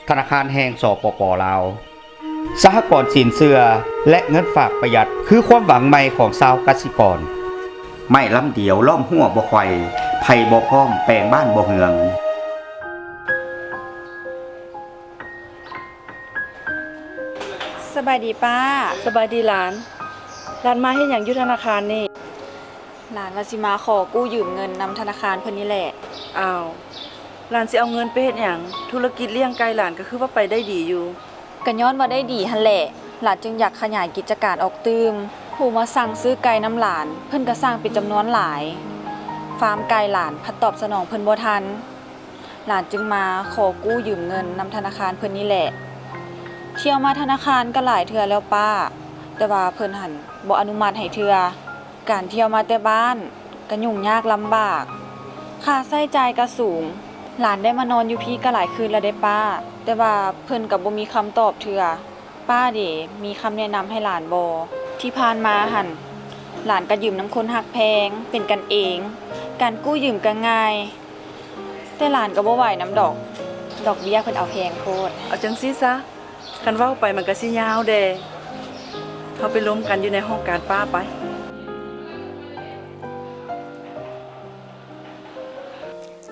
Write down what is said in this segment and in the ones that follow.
ธนาคารแห่งสปป.ลาวสหกรณ์สินเชื่อและเงินฝากประหยัดคือความหวังใหม่ของชาวกสิกรไม่ล้ำเดียวล้อมหัวบ่ไขว่ไผบ่พร้อมแปลงบ้านบ่เฮืองสบายดีป้าสบายดีหลานมาเฮ็ดหยังอยู่ธนาคารนี่หลานว่าสิมาขอกู้ยืมเงินนำธนาคารเพิ่นนี่แหละอ้าวหลานสิเอาเงินไปเฮ็ดหยังธุรกิจเลี้ยงไก่หลานก็คือว่าไปได้ดีอยู่ก็ย้อนว่าได้ดีหั่นแหละหลานจึงอยากขยายกิจการออกตืมผู้มาสั่งซื้อไก่น้ำหลานเพิ่นก็สร้างเป็นจำนวนหลายฟาร์มไก่หลานพัดตอบสนองเพิ่นบ่ทันหลานจึงมาขอกู้ยืมเงินนำธนาคารเพิ่นนี่แหละเที่ยวมาธนาคารก็หลายเทื่อแล้วป้าแต่ว่าเพิ่นหันบ่อนุมัติให้เทื่อการเที่ยวมาแต่บ้านก็ยุ่งยากลำบากค่าใช้จ่ายก็สูงหลานได้มานอนอยู่พี่ก็หลายคืนแล้วได้ป้าแต่ว่าเพิ่นก็บ่มีคำตอบเทื่อป้าเด้มีคำแนะนำให้หลานบ่ที่ผ่านมาหั่นหลานก็ยืมนำคนฮักแพงเป็นกันเองการกู้ยืมก็ง่ายแต่หลานก็บ่ไหวน้ำดอกเบี้ยเพิ่นเอาแพงโพดเอาจังซี่ซะคันเว้าไปมันก็สิยาวเด้เฮาไปล้มกันอยู่ในห้องการป้าไป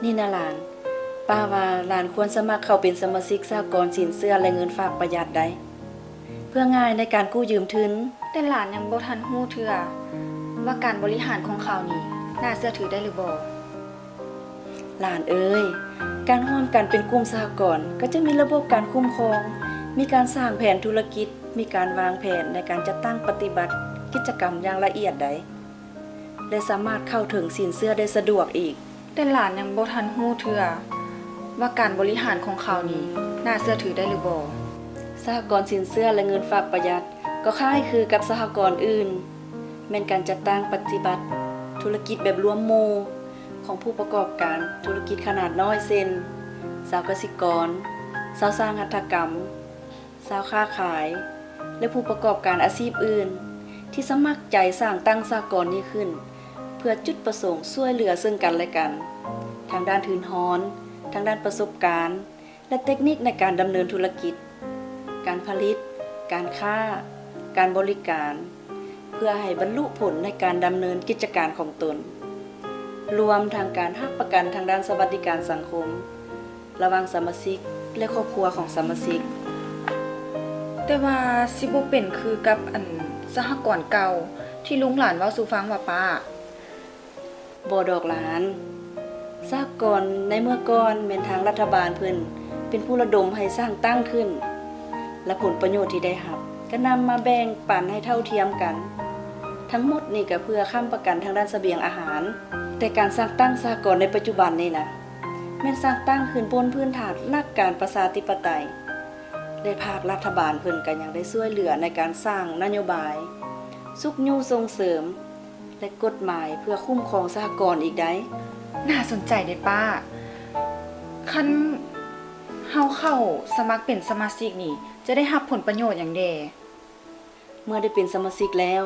นี่นะหลานป้าว่าหลานควรสมัครเข้าเป็นสมาชิกสหกรณ์สินเชื่อและเงินฝากประหยัดได้เพื่อง่ายในการกู้ยืมทุนแต่หลานยังบ่ทันฮู้เทื่อว่าการบริหารของเขานี่น่าเชื่อถือได้หรือบ่หลานเอ้ยการร่วมกันเป็นกลุ่มสหกรณ์ก็จะมีระบบการคุ้มครองมีการสร้างแผนธุรกิจมีการวางแผนในการจัดตั้งปฏิบัติกิจกรรมอย่างละเอียดได้และสามารถเข้าถึงสินเชื่อได้สะดวกอีกแต่หลานยังบ่ทันฮู้เทื่อว่าการบริหารของเขานี่น่าเชื่อถือได้หรือบ่สหกรณ์สินเชื่อและเงินฝากประหยัดก็คล้ายคือกับสหกรณ์อื่นแม่นการจัดตั้งปฏิบัติธุรกิจแบบรวมหมู่ของผู้ประกอบการธุรกิจขนาดน้อยเช่นสาวกสิกรสาวสร้างหัตถกรรมสาวค้าขายและผู้ประกอบการอาชีพอื่นที่สมัครใจสร้างตั้งสหกรณ์นี้ขึ้นเพื่อจุดประสงค์ช่วยเหลือซึ่งกันและกันทางด้านทุนทอนทางด้านประสบการณ์และเทคนิคในการดำเนินธุรกิจการผลิตการค้าการบริการเพื่อให้บรรลุผลในการดำเนินกิจการของตนรวมทางการรับประกันทางด้านสวัสดิการสังคมระหว่างสมาชิกและครอบครัวของสมาชิกแต่ว่าสิบ่เป็นคือกับสหกรณ์เก่าที่ลุงหลานเว้าสู่ฟังว่าป้าบ่ดอกหลานสหกรณ์ในเมื่อก่อนแม่นทางรัฐบาลเพิ่นเป็นผู้ระดมให้สร้างตั้งขึ้นและผลประโยชน์ที่ได้รับก็นำมาแบ่งปันให้เท่าเทียมกันทั้งหมดนี่ก็เพื่อค้ำประกันทางด้านเสบียงอาหารแต่การสร้างตั้งสหกรณ์ในปัจจุบันนี่นะแม่นสร้างตั้งขึ้นบนพื้นฐานหลักการประชาธิปไตยได้ภาครัฐบาลเพิ่นก็ยังได้ช่วยเหลือในการสร้างนโยบายสุขอยู่ส่งเสริมและกฎหมายเพื่อคุ้มครองสหกรณ์อีกได้น่าสนใจเด้ป้าคันเฮาเข้าสมัครเป็นสมาชิกนี่จะได้รับผลประโยชน์หยังแดเมื่อได้เป็นสมาชิกแล้ว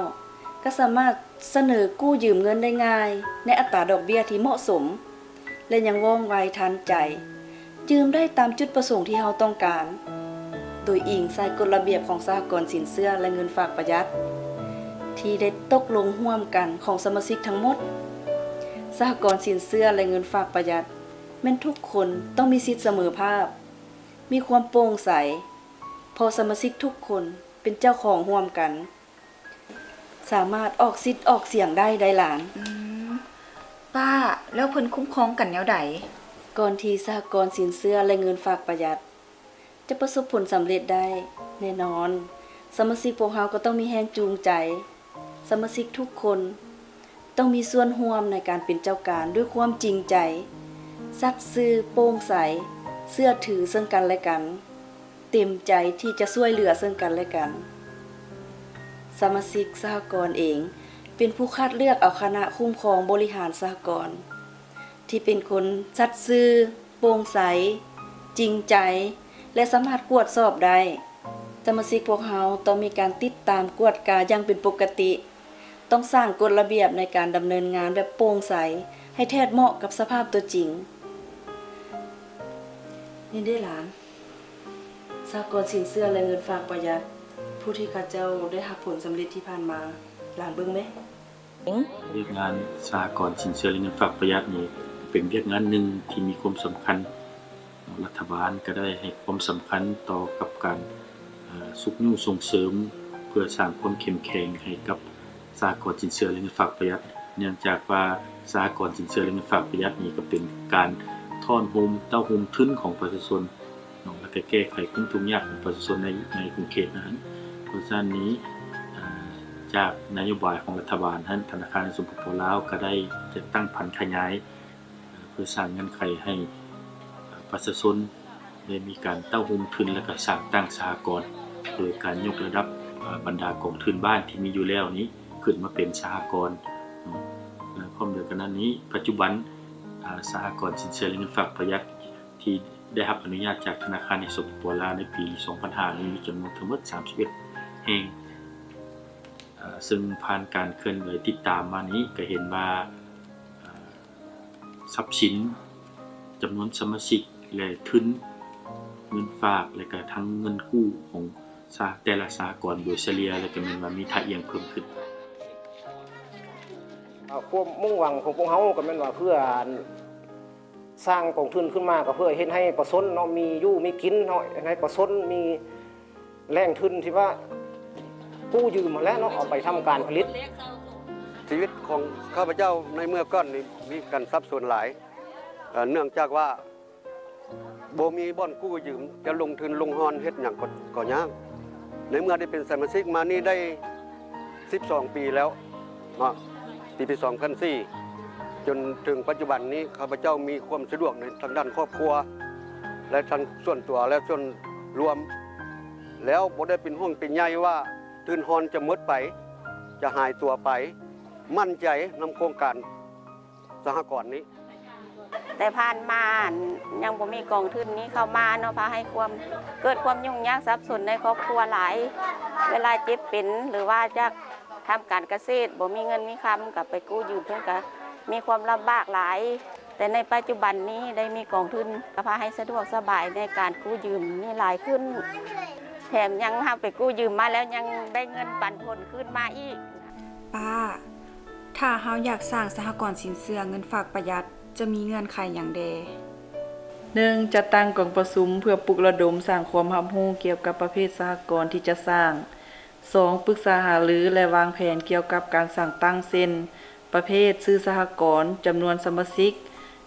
ก็สามารถเสนอกู้ยืมเงินได้ง่ายในอัตราดอกเบี้ยที่เหมาะสมและยังว่องไวทันใจยืมได้ตามจุดประสงค์ที่เฮาต้องการโดยอิงใส่กฎระเบียบของสหกรณ์สินเชื่อและเงินฝากประหยัดที่ได้ตกลงร่วมกันของสมาชิกทั้งหมดสหกรณ์สินเชื่อและเงินฝากประหยัดแม้นทุกคนต้องมีสิทธิเสมอภาพมีความโปร่งใสพอสมาชิกทุกคนเป็นเจ้าของร่วมกันสามารถออกสิทธิ์ออกเสียงได้หลานป้าแล้วเพิ่นคุ้มครองกันแนวใดก่อนที่สหกรณ์สินเชื่อและเงินฝากประหยัดจะประสบผลสำเร็จได้แน่นอนสมาชิกพวกเราก็ต้องมีแรงจูงใจสมาชิกทุกคนต้องมีส่วนร่วมในการเป็นเจ้าการด้วยความจริงใจสัตย์ซื่อโปร่งใสเชื่อถือซึ่งกันและกันเต็มใจที่จะช่วยเหลือซึ่งกันและกันสมาชิกสหกรณ์เองเป็นผู้คัดเลือกเอาคณะคุ้มครองบริหารสหกรณ์ที่เป็นคนสัตย์ซื่อโปร่งใสจริงใจและสามารถตรวจสอบได้สมาชิกพวกเราต้องมีการติดตามกวดกาอย่างเป็นปกติต้องสร้างกฎระเบียบในการดำเนินงานแบบโปร่งใสให้แท้เหมาะกับสภาพตัวจริงนี่ได้หลาน สหกรณ์สินเชื่อและเงินฝากประหยัดผู้ที่ข้าเจ้าได้รับผลสำเร็จที่ผ่านมาหลานเบิ่งไหม เรียกงานสหกรณ์สินเชื่อและเงินฝากประหยัดนี้เป็นเรียกงานหนึ่งที่มีความสำคัญรัฐบาลก็ได้ให้ความสำคัญต่อกับการสุขนุ่ส่งเสริมเพื่อสร้างความเข้มแข็งให้กับสหกรณ์สินเชื่อและเงินฝากประหยัดเนื่องจากว่าสหกรณ์สินเชื่อและเงินฝากประหยัดนี้ก็เป็นการท่อนโฮมเต้าโฮมทุนของประชาชนและก็แก้ไขความทุกข์ยากของประชาชนในกรุงเทพนั้นเพราะฉะนั้นนี้จากนโยบายของรัฐบาลธนาคารสปป.ลาวก็ได้จะตั้งผันขยายเพื่อสร้างเงื่อนไขให้ประชาชนได้มีการเต้าโฮมทุนและก็สร้างตั้งสหกรณ์โดยการยกระดับบรรดากองทุนบ้านที่มีอยู่แล้วนี้ขึ้นมาเป็นสหกรณ์พร้อมเดียวกันนั้นนี้ปัจจุบันสหกรณ์สินเชื่อและเงินฝากประหยัดที่ได้รับอนุญาตจากธนาคารในสปป.ลาวในปี 2005 นี้มีจำนวนทั้งหมด 31 แห่งซึ่งผ่านการเคลื่อนไหวติดตามมานี้ก็เห็นว่าทรัพย์สินจำนวนสมาชิกและทุนเงินฝากและก็ทั้งเงินกู้ของแต่ละสหกรณ์โดยเฉลี่ยและก็มีท่าเอียงเพิ่มขึ้น ความมุ่งหวังของพวกเขาก็แม่นว่าเพื่อสร้างกองทุนขึ้นมาก็เพื่อเฮ็ดให้ประชาชนเนาะมีอยู่มีกินเนาะให้ประชาชนมีแรงทุนที่ว่ากู้ยืมมาแล้วเนาะเอาไปทำการผลิต ชีวิตของข้าพเจ้าในเมื่อก่อนนี้มีการทรัพย์ส่วนหลายเนื่องจากว่าบ่มีบ่อนกู้ยืมจะลงทุนลงหอนเฮ็ดหยังก็ยากในเมื่อได้เป็นสมาชิกมานี่ได้12 ปีแล้วเนาะปี2004จนถึงปัจจุบันนี้ข้าพเจ้ามีความสะดวกในทางด้านครอบครัวและทางส่วนตัวและส่วนรวมแล้วบ่ได้เป็นห่วงเป็นใยว่าทุนหอนจะหมดไปจะหายตัวไปมั่นใจนำโครงการสหกรณ์นี้แต่ผ่านมายังบ่มีกองทุนนี้เข้ามาเนาะพาให้เกิดความยุ่งยากสับสนในครอบครัวหลายเวลาเจ็บเป็นหรือว่าจะทำการเกษตรบ่มีเงินมีคำกับไปกู้ยืมเพิ่นก็มีความลำบากหลายแต่ในปัจจุบันนี้ได้มีกองทุนก็พาให้สะดวกสบายในการกู้ยืมนี่หลายขึ้นแถมยังไปกู้ยืมมาแล้วยังได้เงินปันผลขึ้นมาอีกป้าถ้าเฮาอยากสร้างสหกรณ์สินเชื่อเงินฝากประหยัดจะมีเงื่อนไขอย่างใด 1. จัดตั้งกองประชุมเพื่อปลุกระดมสร้างความรับรู้เกี่ยวกับประเภทสหกรณ์ที่จะสร้าง 2. ปรึกษาหารือและวางแผนเกี่ยวกับการสร้างตั้งเส้นประเภทชื่อสหกรณ์จำนวนสมาชิก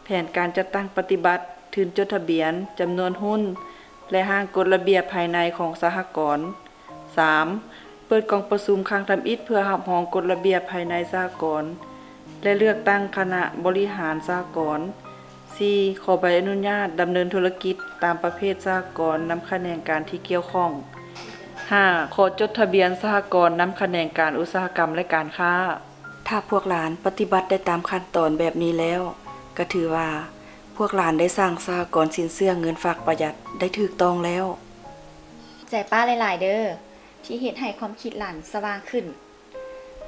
แผนการจัดตั้งปฏิบัติทุนจดทะเบียนจำนวนหุ้นและห้างกฎระเบียบภายในของสหกรณ์ 3. เปิดกองประชุมครั้งทำอิฐเพื่อรับรองกฎระเบียบภายในสหกรณ์และเลือกตั้งคณะบริหารสหกรณ์ 4. ขอใบอนุญาตดำเนินธุรกิจตามประเภทสหกรณ์นำคะแนนการที่เกี่ยวข้อง 5. ขอจดทะเบียนสหกรณ์นำคะแนนการอุตสาหกรรมและการค้าถ้าพวกหลานปฏิบัติได้ตามขั้นตอนแบบนี้แล้วก็ถือว่าพวกหลานได้สร้างสหกรณ์สินเชื่อเงินฝากประหยัดได้ถูกต้องแล้วใจป้าหลายๆเด้อที่เฮ็ดให้ความคิดหลานสว่างขึ้น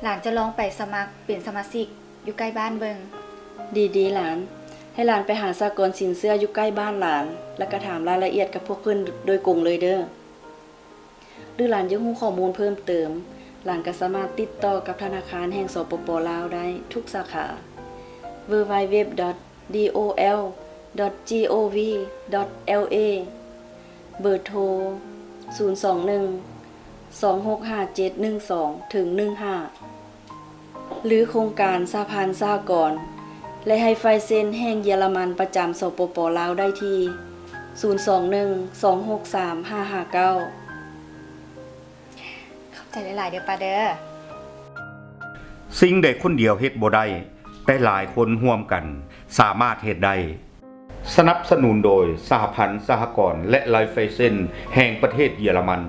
หลานจะลองไปสมัครเป็นสมาชิกอยู่ใกล้บ้านเบิงดีๆหลานให้หลานไปหาสหกรณ์สินเชื่ออยู่ใกล้บ้านหลานแล้วก็ถามรายละเอียดกับพวกเพิ่นโดยกงเลยเด้อหรือหลานอยากรู้ข้อมูลเพิ่มเติมหลานก็สามารถติดต่อกับธนาคารแห่งสปป.ลาวได้ทุกสาขา www.dol.gov.la เบอร์โทร 021-265-712-15 หรือโครงการสหพันธ์สหกรณ์และไฮไฟเซนแห่งเยอรมันประจำสปป.ลาวได้ที่ 021-263-559ใจหลายๆเด้อป้าเด้อ สิ่งใดคนเดียวเฮ็ดบ่ได้แต่หลายคนร่วมกันสามารถเฮ็ดได้สนับสนุนโดยสหพันธ์สหกรณ์และไลฟ์ไฟเซนแห่งประเทศเยอรมัน